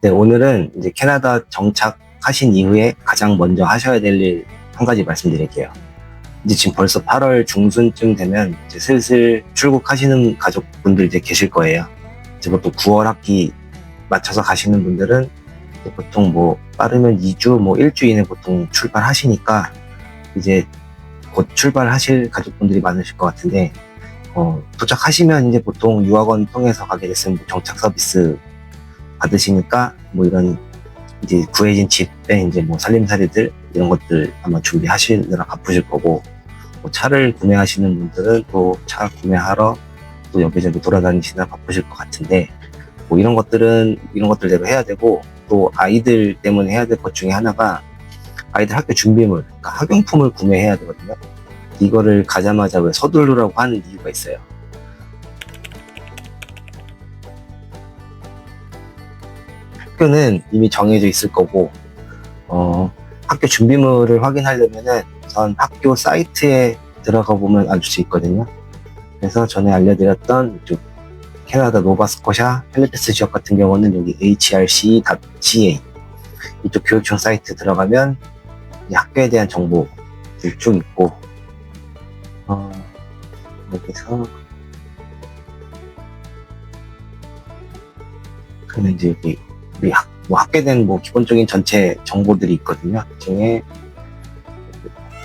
네, 오늘은 이제 캐나다 정착하신 이후에 가장 먼저 하셔야 될 일 한 가지 말씀드릴게요. 이제 지금 벌써 8월 중순쯤 되면 이제 슬슬 출국하시는 가족분들 이제 계실 거예요. 이제 보통 9월 학기 맞춰서 가시는 분들은 이제 보통 뭐 빠르면 2주, 뭐 1주 이내 보통 출발하시니까 이제 곧 출발하실 가족분들이 많으실 것 같은데, 도착하시면 이제 보통 유학원 통해서 가게 됐으면 뭐 정착 서비스 받으시니까 뭐 이런 이제 구해진 집에 이제 뭐 살림살이들 이런 것들 아마 준비하시느라 바쁘실 거고, 뭐 차를 구매하시는 분들은 또 차 구매하러 또 여기저기 돌아다니시느라 바쁘실 것 같은데, 뭐 이런 것들은 이런 것들대로 해야 되고, 또 아이들 때문에 해야 될 것 중에 하나가 아이들 학교 준비물, 그러니까 학용품을 구매해야 되거든요. 이거를 가자마자 왜 서두르라고 하는 이유가 있어요. 학교는 이미 정해져 있을 거고, 학교 준비물을 확인하려면은 우선 학교 사이트에 들어가 보면 알 수 있거든요. 그래서 전에 알려드렸던 이쪽 캐나다 노바스코샤 헬리패스 지역 같은 경우는 여기 hrc.ca 이쪽 교육청 사이트 들어가면 학교에 대한 정보들 쭉 있고, 여기서 그러면 이제 여기 우리 학교에 대한 뭐 기본적인 전체 정보들이 있거든요. 그 중에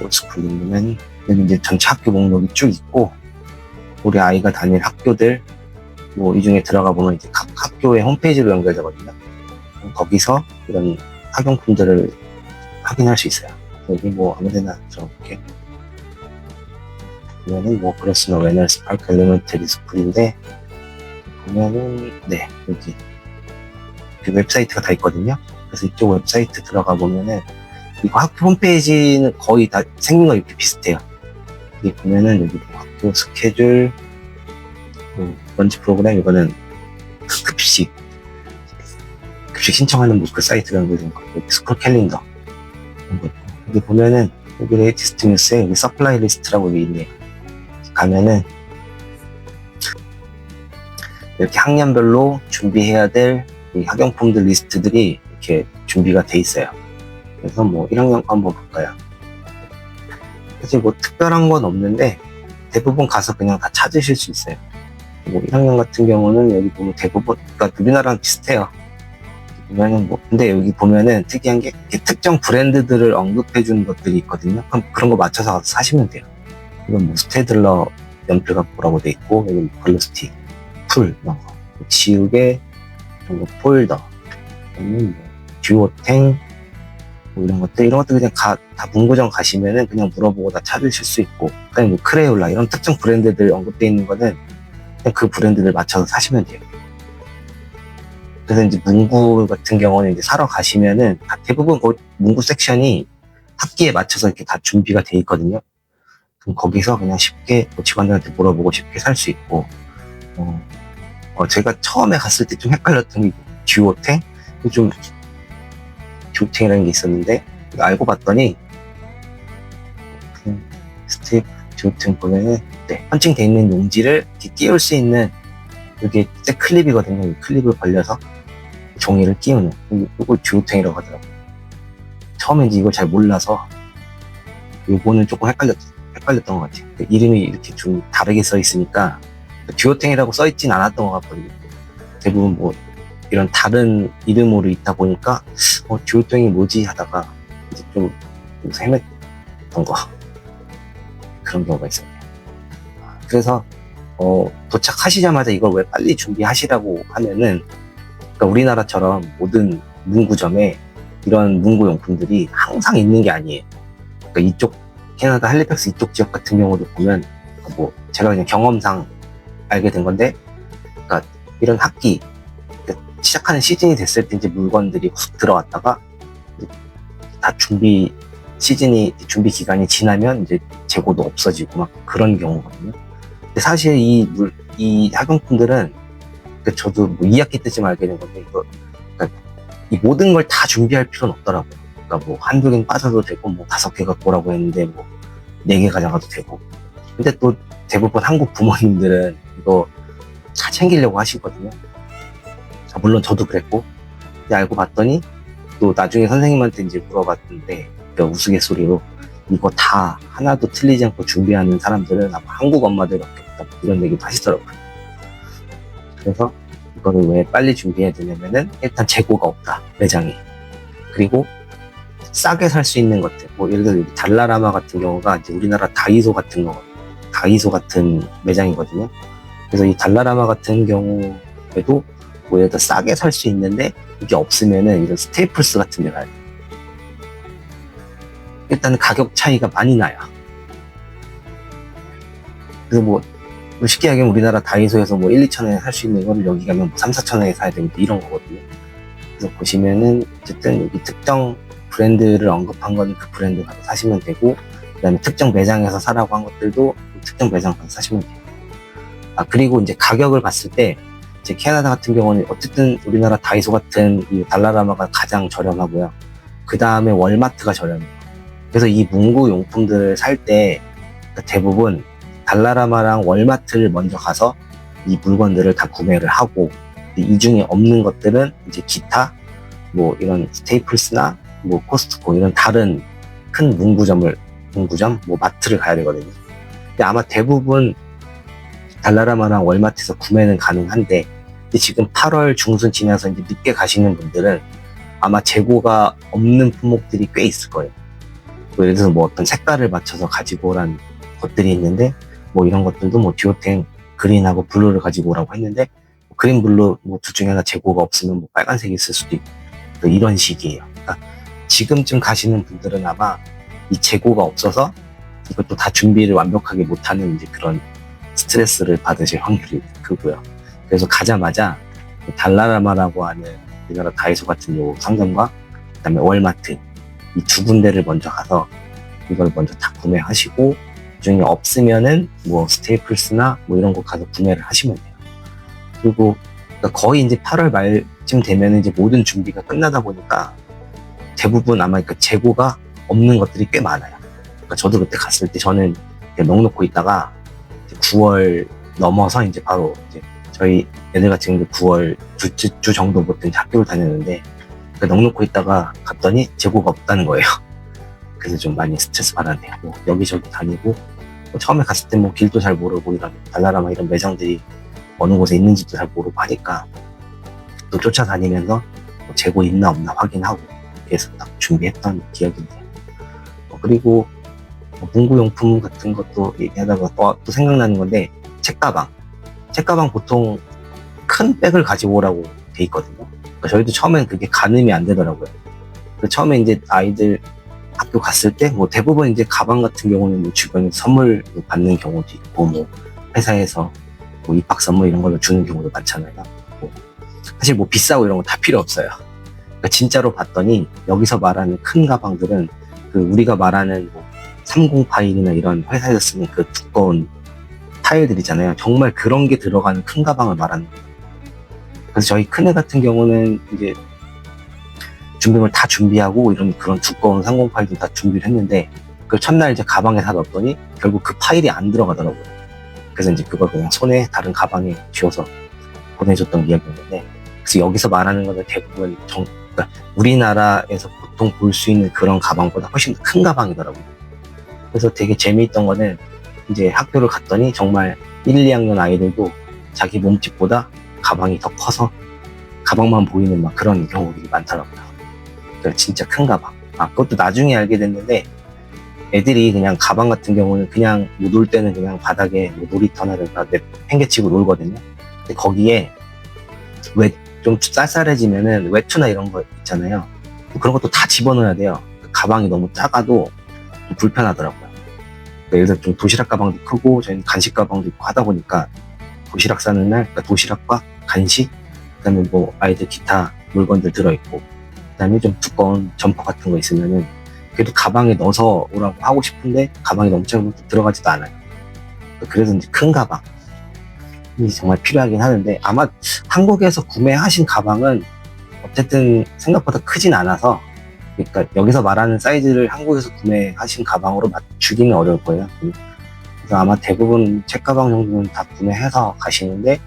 스쿨링은 여기 이제 전체 학교 목록이 쭉 있고, 우리 아이가 다닐 학교들 뭐 이 중에 들어가 보면 이제 각 학교의 홈페이지로 연결되거든요. 거기서 이런 학용품들을 확인할 수 있어요. 여기 뭐 아무데나 들어볼게요. 보면은 뭐 그로스너 웨너스 파크 엘리먼터리 스쿨인데, 보면은 네 여기 그 웹사이트가 다 있거든요. 그래서 이쪽 웹사이트 들어가 보면은 이거 학교 홈페이지는 거의 다 생긴 거 이렇게 비슷해요. 여기 보면은 여기 뭐 학교 스케줄, 런치 프로그램, 이거는 급식 신청하는 뭐 그 사이트가 연결된 거, 여기 스쿨 캘린더 이런 거 있고, 여기 보면은 여기 레이티스트 뉴스에 여기 서플라이 리스트라고 여기 있네요. 가면은 이렇게 학년별로 준비해야 될 이 학용품들 리스트들이 이렇게 준비가 돼 있어요. 그래서 뭐 1학년 거 한번 볼까요? 사실 뭐 특별한 건 없는데 대부분 가서 그냥 다 찾으실 수 있어요. 뭐 1학년 같은 경우는 여기 보면 대부분, 그러니까 우리나라랑 비슷해요. 보면은 뭐, 근데 여기 보면은 특이한 게 특정 브랜드들을 언급해 주는 것들이 있거든요. 그럼 그런 거 맞춰서 사시면 돼요. 이건 뭐 스테들러 연필 갖고라고 돼 있고, 여기 글루스틱, 풀, 이런 거, 지우개, 이런 거 폴더, 뭐 듀오탱, 뭐 이런 것들 그냥 다 문구점 가시면은 그냥 물어보고 다 찾으실 수 있고, 그다음에 뭐 크레올라 이런 특정 브랜드들 언급돼 있는 거는 그냥 그 브랜드들 맞춰서 사시면 돼요. 그래서 이제 문구 같은 경우는 이제 사러 가시면은 대부분 문구 섹션이 학기에 맞춰서 이렇게 다 준비가 돼 있거든요. 그럼 거기서 그냥 쉽게 직원들한테 물어보고 쉽게 살 수 있고, 제가 처음에 갔을 때 좀 헷갈렸던 게 듀오탱? 듀오탱이라는 게 있었는데, 알고 봤더니, 스틱 듀오탱 보면은, 네, 펀칭 돼 있는 용지를 이렇게 끼울 수 있는, 이게 클립이거든요. 이 클립을 벌려서 종이를 끼우는, 이걸 듀오탱이라고 하더라고요. 처음에 이제 이걸 잘 몰라서, 요거는 조금 헷갈렸던 것 같아요. 이름이 이렇게 좀 다르게 써 있으니까, 듀오탱이라고 써 있진 않았던 것 같거든요. 대부분 뭐 이런 다른 이름으로 있다 보니까 듀오탱이 뭐지 하다가 이제 좀 헤맸던 거, 그런 경우가 있었네요. 그래서 도착하시자마자 이걸 왜 빨리 준비하시라고 하면은, 그러니까 우리나라처럼 모든 문구점에 이런 문구용품들이 항상 있는 게 아니에요. 그러니까 이쪽 캐나다 할리팩스 이쪽 지역 같은 경우도 보면 뭐 제가 그냥 경험상 알게 된 건데, 그러니까 이런 학기 시작하는 시즌이 됐을 때 이제 물건들이 확 들어왔다가 이제 다 준비 기간이 지나면 이제 재고도 없어지고 막 그런 경우거든요. 근데 사실 이 학용품들은, 그러니까 저도 뭐 2학기 때쯤 알게 된 건데, 그러니까 이 모든 걸 다 준비할 필요는 없더라고요. 그러니까 뭐 한두 개는 빠져도 되고, 뭐 5개 갖고 오라고 했는데 뭐 4개 가져가도 되고. 근데 또 대부분 한국 부모님들은 이거 다 챙기려고 하시거든요. 물론 저도 그랬고, 근데 알고 봤더니 또 나중에 선생님한테 이제 물어봤는데 우스갯소리로 이거 다 하나도 틀리지 않고 준비하는 사람들은 아마 한국 엄마들밖에 없다 이런 얘기도 하시더라고요. 그래서 이거를 왜 빨리 준비해야 되냐면은 일단 재고가 없다 매장에. 그리고 싸게 살 수 있는 것들 뭐 예를 들어 달라라마 같은 경우가 이제 우리나라 다이소 같은 매장이거든요. 그래서 이 달라라마 같은 경우에도 뭐 예를 들어 싸게 살 수 있는데 이게 없으면은 이런 스테이플스 같은 데 가야 돼. 일단 가격 차이가 많이 나요. 그래서 뭐 쉽게 얘기하면 우리나라 다이소에서 뭐 1, 2천 원에 살 수 있는 거를 여기 가면 뭐 3, 4천 원에 사야 되고 이런 거거든요. 그래서 보시면은 어쨌든 여기 특정 브랜드를 언급한 거는 그 브랜드 가서 사시면 되고, 그 다음에 특정 매장에서 사라고 한 것들도 특정 매장 가서 사시면 돼요. 그리고 이제 가격을 봤을 때 이제 캐나다 같은 경우는 어쨌든 우리나라 다이소 같은 이 달라라마가 가장 저렴하고요. 그 다음에 월마트가 저렴해요. 그래서 이 문구 용품들을 살 때 대부분 달라라마랑 월마트를 먼저 가서 이 물건들을 다 구매를 하고, 이 중에 없는 것들은 이제 기타 뭐 이런 스테이플스나 뭐 코스트코 이런 다른 큰 문구점 뭐 마트를 가야 되거든요. 근데 아마 대부분 달라라마랑 월마트에서 구매는 가능한데, 근데 지금 8월 중순 지나서 이제 늦게 가시는 분들은 아마 재고가 없는 품목들이 꽤 있을 거예요. 뭐 예를 들어서 뭐 어떤 색깔을 맞춰서 가지고 오란 것들이 있는데, 뭐 이런 것들도 뭐 듀오탱 그린하고 블루를 가지고 오라고 했는데, 그린 블루 뭐 둘 중에 하나 재고가 없으면 뭐 빨간색이 있을 수도 있고 이런 식이에요. 그러니까 지금쯤 가시는 분들은 아마 이 재고가 없어서 이것도 다 준비를 완벽하게 못하는 이제 그런 스트레스를 받으실 확률이 크고요. 그래서 가자마자 달라라마라고 하는 우리나라 다이소 같은 요 상점과 그다음에 월마트 이 두 군데를 먼저 가서 이걸 먼저 다 구매하시고, 중에 없으면은 뭐 스테이플스나 뭐 이런 거 가서 구매를 하시면 돼요. 그리고 거의 이제 8월 말쯤 되면 이제 모든 준비가 끝나다 보니까 대부분 아마 그 재고가 없는 것들이 꽤 많아요. 그러니까 저도 그때 갔을 때 저는 넉넉고 있다가 9월 넘어서 이제 바로 이제 저희 애들 같은 경우 9월 주 정도부터 이제 학교를 다녔는데, 넉넉고 있다가 갔더니 재고가 없다는 거예요. 그래서 좀 많이 스트레스 받았네요. 뭐 여기저기 다니고, 뭐 처음에 갔을 때 뭐 길도 잘 모르고 이런 달라라마 이런 매장들이 어느 곳에 있는지도 잘 모르고 하니까 또 쫓아다니면서 뭐 재고 있나 없나 확인하고 그래서 딱 준비했던 기억이 있네요. 그리고 뭐 문구용품 같은 것도 얘기하다가 또 생각나는 건데, 책가방 보통 큰 백을 가지고 오라고 돼 있거든요. 그러니까 저희도 처음엔 그게 가늠이 안 되더라고요. 처음에 이제 아이들 학교 갔을 때 뭐 대부분 이제 가방 같은 경우는 뭐 주변에 선물 받는 경우도 있고, 뭐 회사에서 뭐 입학 선물 이런 걸로 주는 경우도 많잖아요. 뭐 사실 뭐 비싸고 이런 거 다 필요 없어요. 그러니까 진짜로 봤더니 여기서 말하는 큰 가방들은 그 우리가 말하는 뭐 30 파일이나 이런 회사에서 쓰는 그 두꺼운 파일들이잖아요. 정말 그런 게 들어가는 큰 가방을 말하는 거예요. 그래서 저희 큰애 같은 경우는 이제 준비물 다 준비하고 이런 그런 두꺼운 30 파일도 다 준비를 했는데, 그 첫날 이제 가방에 다 넣었더니 결국 그 파일이 안 들어가더라고요. 그래서 이제 그걸 그냥 손에 다른 가방에 쥐어서 보내줬던 기억이 있는데, 그래서 여기서 말하는 거는 대부분 그러니까 우리나라에서 보통 볼 수 있는 그런 가방보다 훨씬 더 큰 가방이더라고요. 그래서 되게 재미있던 거는 이제 학교를 갔더니 정말 1, 2학년 아이들도 자기 몸집보다 가방이 더 커서 가방만 보이는 막 그런 경우들이 많더라고요. 그러니까 진짜 큰 가방. 그것도 나중에 알게 됐는데, 애들이 그냥 가방 같은 경우는 그냥 뭐 놀 때는 그냥 바닥에 뭐 놀이터나 팽개치고 놀거든요. 근데 거기에 좀 쌀쌀해지면은 외투나 이런 거 있잖아요. 그런 것도 다 집어넣어야 돼요. 가방이 너무 작아도 좀 불편하더라고요. 그러니까 예를 들어 좀 도시락 가방도 크고 저희는 간식 가방도 있고 하다 보니까 도시락 싸는 날 그러니까 도시락과 간식, 그다음에 뭐 아이들 기타 물건들 들어있고, 그다음에 좀 두꺼운 점퍼 같은 거 있으면은 그래도 가방에 넣어서 오라고 하고 싶은데 가방이 너무 작으면 들어가지도 않아요. 그래서 이제 큰 가방이 정말 필요하긴 하는데, 아마 한국에서 구매하신 가방은 어쨌든 생각보다 크진 않아서, 그러니까 여기서 말하는 사이즈를 한국에서 구매하신 가방으로 맞추기는 어려울 거예요. 그래서 아마 대부분 책가방 정도는 다 구매해서 가시는데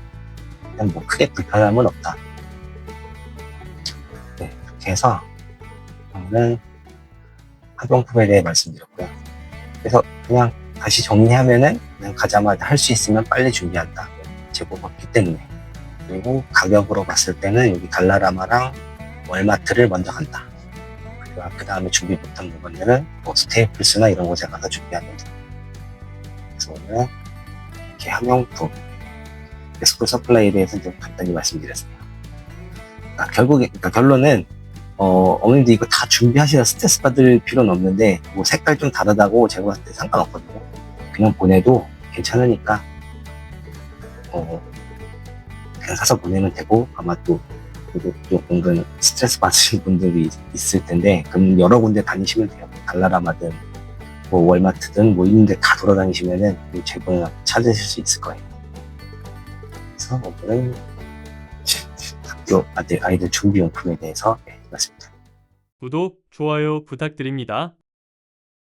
그냥 뭐 크게 불편함은 없다. 이렇게 해서 오늘은 학용품에 대해 말씀드렸고요. 그래서 그냥 다시 정리하면은 그냥 가자마자 할 수 있으면 빨리 준비한다. 재고가 없기 때문에. 그리고 가격으로 봤을 때는 여기 달라라마랑 월마트를 먼저 간다. 그 다음에 준비 못한 물건들은 뭐 스테이플스나 이런 곳에 가서 준비하면 된다. 그래서 오늘 이렇게 학용품, 스쿨 서플라이에 대해서 좀 간단히 말씀드렸습니다. 그러니까 결론은 어머님도 이거 다 준비하시다 스트레스 받을 필요는 없는데 뭐 색깔 좀 다르다고 제가 봤을 때 상관없거든요. 그냥 보내도 괜찮으니까 그냥 사서 보내면 되고, 아마 또 그리고 좀 은근 스트레스 받으신 분들이 있을 텐데 그럼 여러 군데 다니시면 돼요. 달라라마든 뭐 월마트든 뭐 이런 데 다 돌아다니시면은 재고는 찾으실 수 있을 거예요. 그래서 오늘은 학교 아이들 준비용품에 대해서 말씀드립니다. 구독, 좋아요 부탁드립니다.